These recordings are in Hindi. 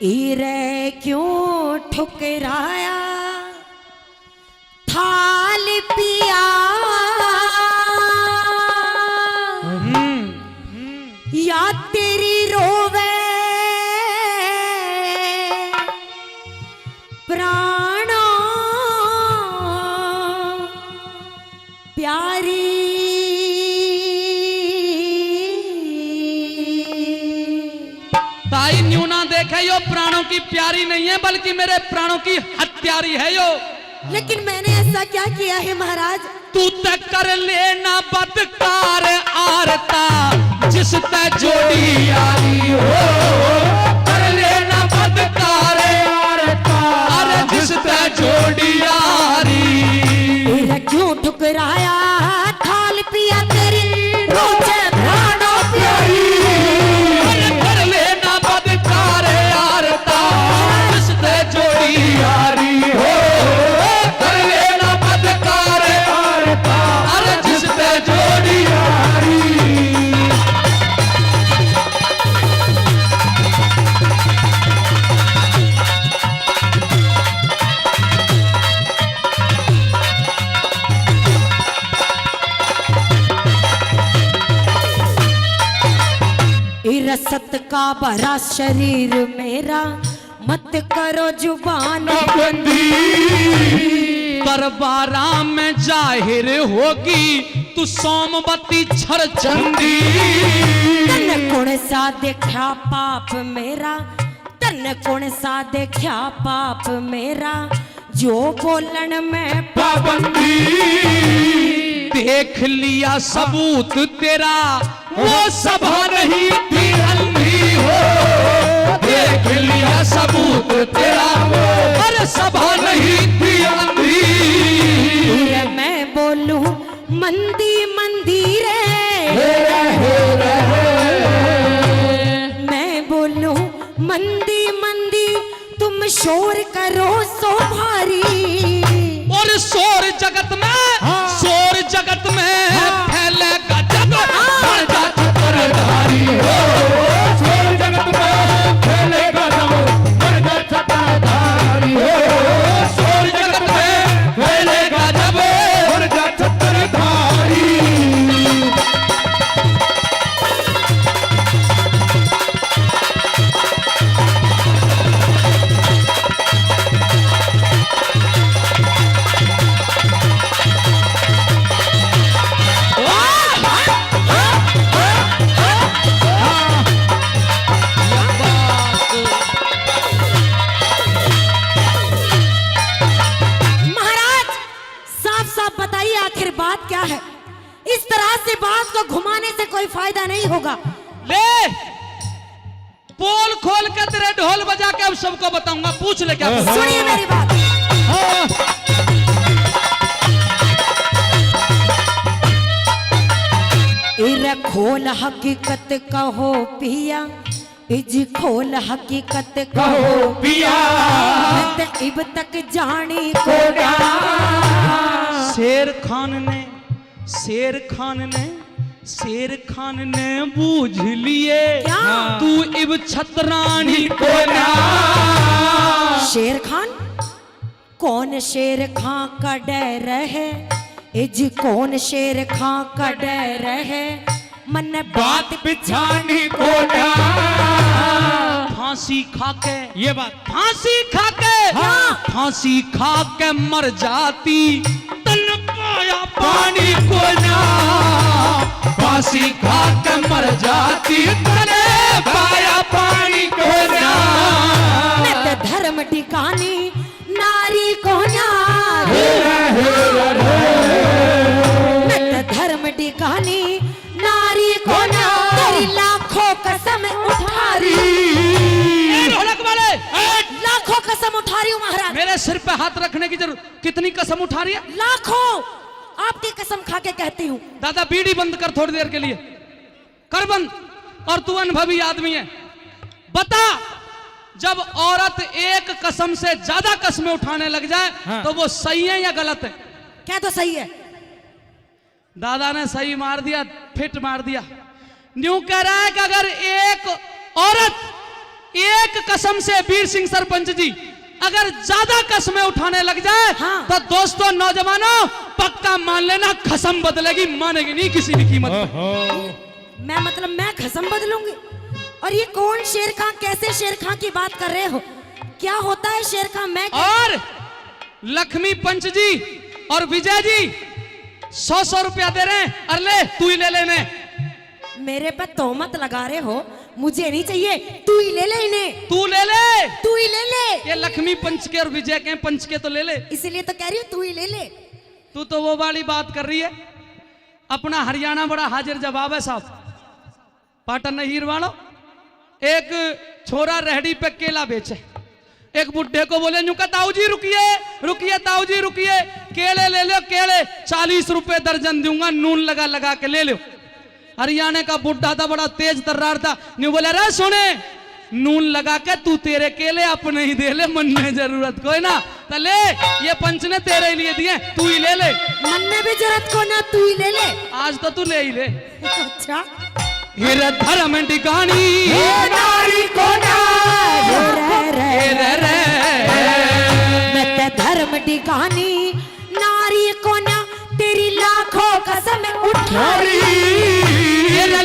ईरे क्यों ठुकराया थाल पिया, या तेरी रोवे प्राणों प्यारी। ताई न्यू ना देखे, यो प्राणों की प्यारी नहीं है बल्कि मेरे प्राणों की हत्यारी है यो। लेकिन मैंने ऐसा क्या किया है महाराज? तू तक कर लेना बदकार आरता, जिस ते जोड़ी यारी हो। कर लेना बदकार आरता, अरे जिस ते जोड़ी यारी। तेरा क्यों ठुकराया थाल पिया तेरी रोजे प्राणों प्यारी। अरे कर लेना बदकार आरता, जिस ते जोड़ी यारी हो। कर लेना बदकार आरता, अरे जिस ते जोड़ी यारी। रसत का भरा शरीर मेरा, मत करो जुबान बंदी। दरबारा में जाहिर होगी तू सोमवती छरचंदी। तन कौन सा देखा पाप मेरा, तन कौन सा देखा पाप मेरा, जो बोलन में पाबंदी। देख लिया सबूत तेरा, वो सभा नहीं थी अंधी हो। देख लिया सबूत तेरा, अरे सभा नहीं थी अंधी। मैं बोलूं मंदी मंदिरे, मैं बोलूं मंदी मंदी, तुम शोर करो सो भारी। और शोर जगत में, शोर जगत में फैलेगा जब बढ़ जा छत्रधारी हो। शोर जगत में फैलेगा जब बढ़ जा छत्रधारी हो। शोर जगत में फैलेगा जब बढ़ जा छत्रधारी। बताइए आखिर बात क्या है? इस तरह से बात को घुमाने से कोई फायदा नहीं होगा। ले पोल खोल के तेरे ढोल बजा के अब सबको बताऊंगा। पूछ ले क्या? सुनिए मेरी बात। इरे खोल हकीकत कहो पिया, इज खोल हकीकत कहो पिया। मैं तो इब तक जानी को शेर खान ने, शेर खान ने, शेर खान ने बूझ लिए तू इब छतरानी को ना। शेर खान? कौन शेर खां का डर है, इज कौन शेर खां का डर है, मन बात बिछानी को ना। फांसी खा के, ये बात, फांसी खा के, फांसी खा के मर जाती, तन पाया पानी को ना। फांसी खा के मर जाती, तन पाया पानी को ना। मैं तो धर्म टिकानी नारी को ना, मैं तो धर्म टिकानी नारी को ना, तेरी लाखों कसम उठा रही, लाखों कसम उठा रही हूँ महाराज। मेरे सिर पे हाथ रखने की जरूरत, कितनी कसम उठा रही है? लाखों आपकी कसम खा के कहती हूँ। दादा बीड़ी बंद कर थोड़ी देर के लिए, कर बंद। और तू अनुभवी आदमी है, बता जब औरत एक कसम से ज्यादा कसमें उठाने लग जाए तो वो सही है या गलत है? क्या तो सही है। दादा ने सही मार दिया, फिट मार दिया। न्यू कह रहा है कि अगर एक औरत एक कसम से वीर सिंह सरपंच जी, अगर ज्यादा कसमें उठाने लग जाए हाँ। तो दोस्तों नौजवानों पक्का मान लेना कसम बदलेगी, मानेगी नहीं किसी भी कीमत पर। मैं कसम बदलूंगी? और ये कौन शेर खां, कैसे शेर खां की बात कर रहे हो? क्या होता है शेर खां? मैं और लक्ष्मी पंच जी और विजय जी 100-100 रुपया दे रहे हैं, अरे ले तू ही ले लेने। मेरे पे तोहमत लगा रहे हो, मुझे नहीं चाहिए, तू ही ले ले इन्हें, तू ले ले, तू ही ले ले। ये लक्ष्मी पंच के और विजय के पंच के तो ले ले, इसीलिए तो कह रही हूँ तू ही ले ले। तू तो वो वाली बात कर रही है। अपना हरियाणा बड़ा हाजिर जवाब है साहब। पाटन हीर वालों, एक छोरा रेहड़ी पे केला बेचे, एक बुढ़े को बोले नुका ताऊ जी रुकिए रुकिए ताऊ जी रुकिए, केले ले लो केले, 40 रुपए दर्जन दूंगा, नून लगा लगा के ले लो। हरियाणा का बुढ़ा था, बड़ा तेज तर्रार था, नहीं बोला रे सुने नून लगा के तू तेरे केले अपने ही दे ले, मन में जरूरत कोई ना, तो ले ये पंच ने तेरे लिए दिए, तू ही ले ले। मन में भी जरूरत को ना, तू ही ले ले। आज तो तू ले ही ले। अच्छा धर्म टिकानी नारी को ना मैं धर्म टिकानी नारी को ना, तेरी लाखों कसम उठारी,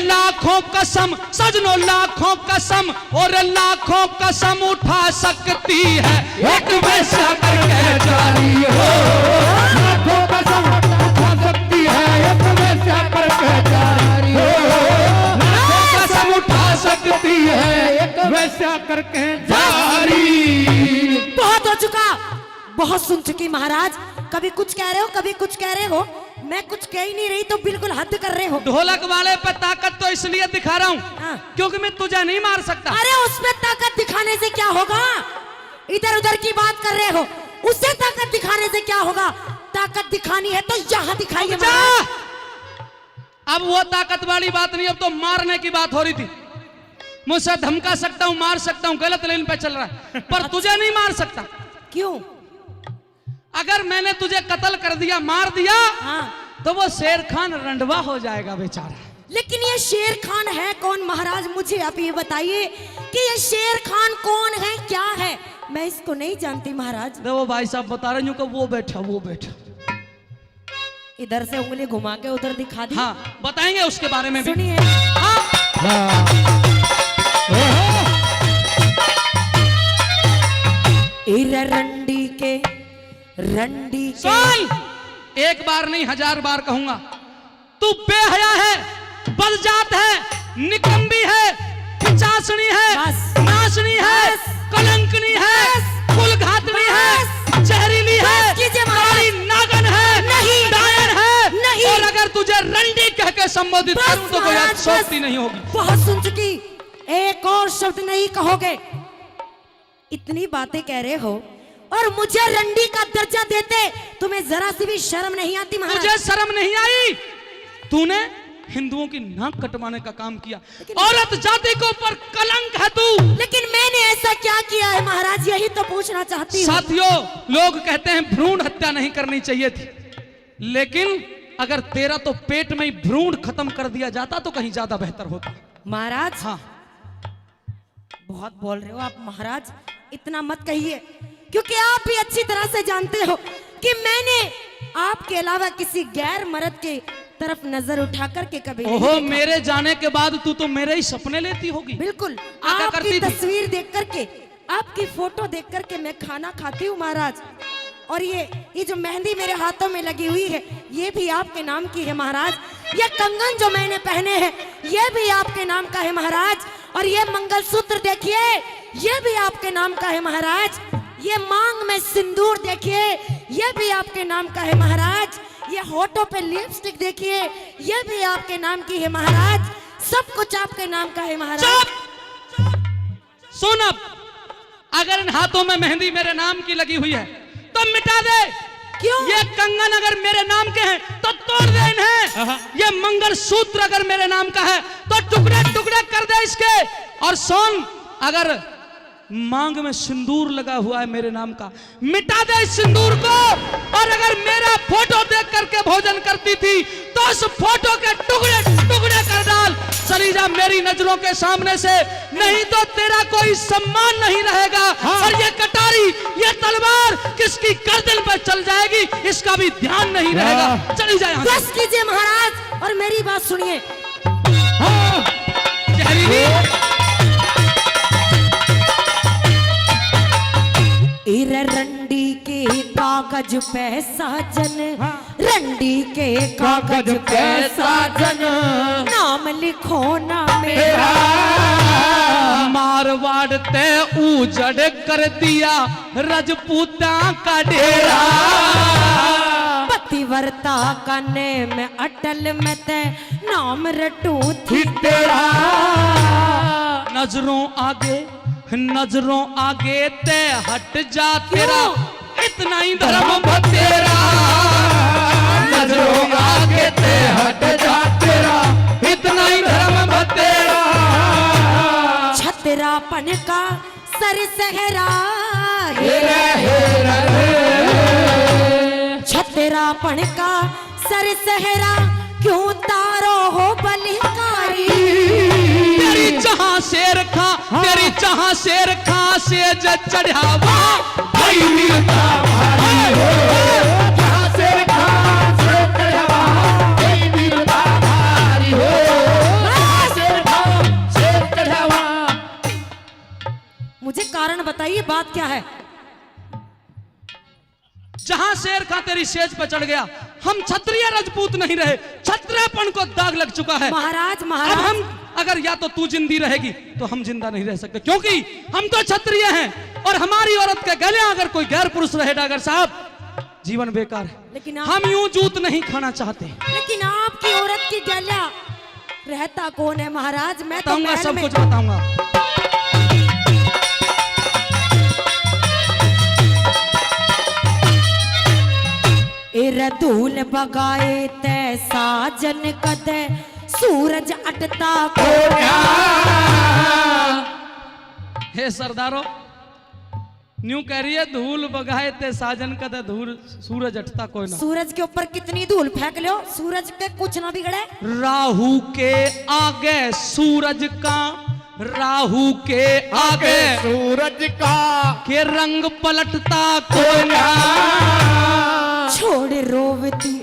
लाखों कसम सजनों लाखों कसम, और लाखों कसम उठा सकती है एक वैसा करके जारी हो, लाखों कसम उठा सकती है एक वैसा करके जारी हो, लाखों कसम उठा सकती है एक वैसा करके जारी। बहुत हो चुका, बहुत सुन चुकी महाराज। कभी कुछ कह रहे हो, कभी कुछ कह रहे हो, मैं कुछ कह ही नहीं रही तो बिल्कुल हद कर रहे हो। ढोलक वाले पे ताकत तो इसलिए दिखा रहा हूँ हाँ। क्योंकि मैं तुझे नहीं मार सकता। अरे उसमें ताकत दिखाने से क्या होगा? इधर उधर की बात कर रहे हो, उससे ताकत दिखाने से क्या होगा? ताकत दिखानी है तो यहाँ दिखाइए जा। महाराज। अब वो ताकत वाली बात नहीं, अब तो मारने की बात हो रही थी। मुझसे धमका सकता हूँ, मार सकता हूँ, गलत लाइन पे चल रहा है, पर तुझे नहीं मार सकता। क्यों? अगर मैंने तुझे कत्ल कर दिया, मार दिया, हाँ। तो वो शेर खान रंडवा हो जाएगा बेचारा। लेकिन ये शेर खान है कौन महाराज? मुझे आप ये बताइए कि ये शेर खान कौन है, क्या है? मैं इसको नहीं जानती महाराज। तो वो भाई साहब बता रहे हैं वो बैठा वो बैठा। इधर से उंगली घुमा के उधर दिखा दी। हाँ बताएंगे उसके बारे में भी। सुनिए। हाँ। रंडी के रंडी के सुन, एक बार नहीं 1000 बार कहूंगा, तू बेहया है, बदजात है, निकम्बी है, पिचासनी है, बस। नाचनी है, बस। कलंकनी है, कुलघातनी है, जहरीली है, कीजिए महाराज। काली नागन है, नहीं। डायन है, नहीं। और अगर तुझे रंडी कह के संबोधित बस करूं तो कोई महाराज, अतिशयोक्ति बस। नहीं होगी। बहुत सुन चुकी, एक और शब्द नहीं कहोगे। इतनी बातें कह रहे हो और मुझे रंडी का दर्जा देते तुम्हें जरा सी भी शर्म नहीं आती महाराज? तुझे शर्म नहीं आई? तूने हिंदुओं की नाक कटवाने का काम किया, औरत जाति के ऊपर कलंक है तू। लेकिन मैंने ऐसा क्या किया है महाराज, यही तो पूछना चाहती हूँ। साथियों, लोग कहते हैं भ्रूण हत्या नहीं करनी चाहिए थी, लेकिन अगर तेरा तो पेट में ही भ्रूण खत्म कर दिया जाता तो कहीं ज्यादा बेहतर होता। महाराज हाँ, बहुत बोल रहे हो आप महाराज, इतना मत कहिए, क्योंकि आप भी अच्छी तरह से जानते हो कि मैंने आपके अलावा किसी गैर मर्द के तरफ नजर उठा करके कभी नहीं ओहो, देखा। मेरे जाने के बाद तू तो मेरे ही सपने लेती होगी। बिल्कुल, क्या आपकी करती थी? तस्वीर देख करके, आपकी फोटो देख करके मैं खाना खाती हूँ महाराज। और ये जो मेहंदी मेरे हाथों में लगी हुई है, ये भी आपके नाम की है महाराज। ये कंगन जो मैंने पहने हैं, ये भी आपके नाम का है महाराज। और ये मंगलसूत्र देखिए, ये भी आपके नाम का है महाराज। ये मांग में सिंदूर देखिए, ये भी आपके नाम का है महाराज। ये होठों पे लिपस्टिक देखिए, ये भी आपके नाम की है महाराज। सब कुछ आपके नाम का है महाराज। चुप! सुन, अब अगर इन हाथों में मेहंदी मेरे नाम की लगी हुई है तो मिटा दे। क्यों? ये कंगन अगर मेरे नाम के हैं तो तोड़ दे इन्हें। ये मंगलसूत्र अगर मेरे नाम का है तो टुकड़े टुकड़े कर दे इसके। और सुन, अगर मांग में सिंदूर लगा हुआ है मेरे नाम का, मिटा दे इस सिंदूर को। और अगर मेरा फोटो देख करके भोजन करती थी तो उस फोटो के टुकड़े टुकड़े कर डाल। चली जा मेरी नजरों के सामने से, नहीं तो तेरा कोई सम्मान नहीं रहेगा। और ये कटारी, ये तलवार किसकी गर्दन पर चल जाएगी इसका भी ध्यान नहीं रहेगा। चली जा यहाँ से। बस कीजिए महाराज और मेरी बात सुनिए। जहरीली रंडी के कागज पे साजन, रंडी के कागज पे साजन, नाम लिखो ना मेरा। मारवाड़ ते उजड़ कर दिया रजपूता का डेरा। पतिव्रता का नेम अटल में ते नाम रटू थी तेरा। नजरों आगे ते हट जा तेरा, इतना ही धर्म बतेरा। नजरों आगे ते हट जा तेरा, इतना ही धर्म बतेरा। छतरापन का सर सहरा, छतरापन का सर सहरा, क्यों तारो हो बलिहारी। तेरी जहां शेर खा, तेरी जहां शेर खा से चढ़ावा भाई मिलता भाई हो। जहां शेर खा से चढ़ावा भाई मिलता भाई हो। जहां शेर खा से चढ़ावा। मुझे कारण बताइए, बात क्या है? जहां शेर खा तेरी सेज पर चढ़ गया, हम क्षत्रिय राजपूत नहीं रहे, क्षत्रियपन को दाग लग चुका है। महाराज अब हम अगर या तो तू जिंदी रहेगी तो हम जिंदा नहीं रह सकते, क्योंकि हम तो क्षत्रिय हैं और हमारी औरत के गले अगर कोई गैर पुरुष रहे डागर साहब, जीवन बेकार है। लेकिन हम यूं जूत नहीं खाना चाहते। लेकिन आपकी औरत की गला रहता कौन है महाराज? मैं तो बताऊंगा, सब कुछ बताऊंगा। धूल बगाए ते साजन कदे, सूरज अटता को। हे सरदारों, न्यू कह रही है धूल बगाए ते साजन कदे, धूल सूरज अटता कोई ना। सूरज के ऊपर कितनी धूल फेंक लो, सूरज के कुछ ना बिगड़े। राहु के आगे सूरज का, राहु के आगे सूरज का के रंग पलटता कोई ना। छोड़ रोवती,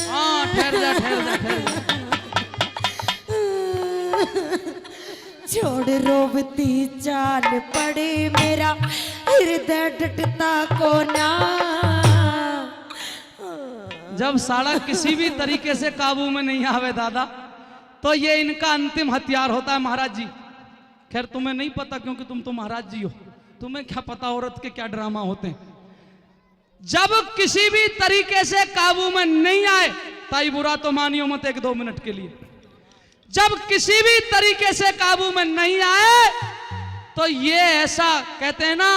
हाँ ठहर जा ठहर जा ठहर जा। छोड़ रोवती चाल पड़े मेरा हृदय डटता को ना। जब साड़ा किसी भी तरीके से काबू में नहीं आवे दादा, तो ये इनका अंतिम हथियार होता है महाराज जी। खैर तुम्हें नहीं पता क्योंकि तुम तो महाराज जी हो, तुम्हें क्या पता औरत के क्या ड्रामा होते हैं। जब किसी भी तरीके से काबू में नहीं आए, ताई बुरा तो मानियो मत 1-2 मिनट के लिए, जब किसी भी तरीके से काबू में नहीं आए तो ये ऐसा कहते हैं ना,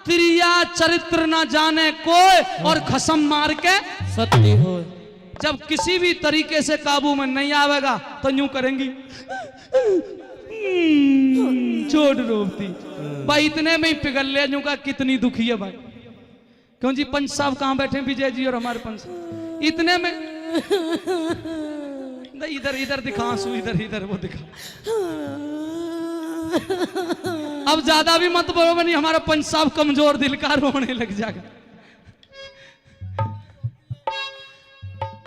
त्रिया चरित्र ना जाने कोई और खसम मार के सत्य हो। जब किसी भी तरीके से काबू में नहीं आवेगा तो यूं करेंगी, छोड़ रोती भाई, इतने में ही पिघल ले यूं का कितनी दुखी है भाई। क्यों जी पंच साहब कहां बैठे, विजय जी और हमारे पंच साहब, इतने में इधर इधर दिखा आंसू, इधर इधर वो दिखा। अब ज्यादा भी मत बोलो, नहीं हमारा पंच साहब कमजोर दिल का रोने लग जाएगा।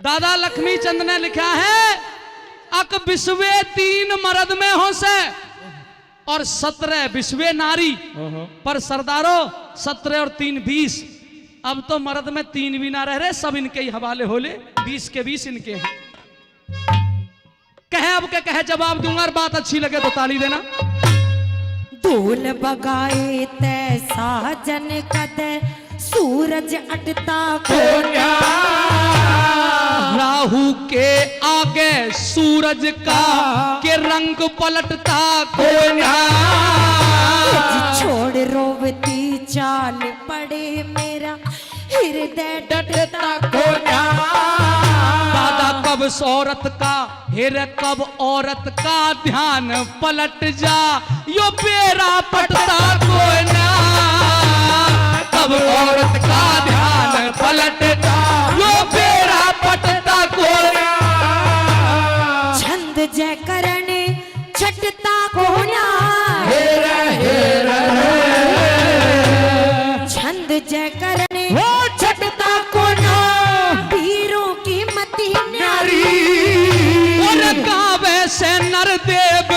दादा लक्ष्मी चंद ने लिखा है, अक विश्वे 3 मर्द में हो से और 17 विश्वे नारी। पर सरदारों 17 और 3 20। अब तो मर्द में 3 भी ना रह रहे, सब इनके ही हवाले होले, 20 के 20 इनके हैं। कहे अब के कहे जवाब दूंगा, और बात अच्छी लगे तो ताली देना। धूल बगाए ते साजन कदे, सूरज अटता को ना। राहु के आगे सूरज का के रंग पलटता को ना। छोड़ रोवती चाल पड़े मेरा हृदय डटता को ना। दादा कब औरत का हेरे, कब औरत का ध्यान पलट जा, यो बेरा पटता को ना। कब औरत का ध्यान पलट जा, यो बेरा पटता को ना। जय करने छटता कोना छंद जय करने छटता कोना वीरों की मती न्यारी और गावे से नर देव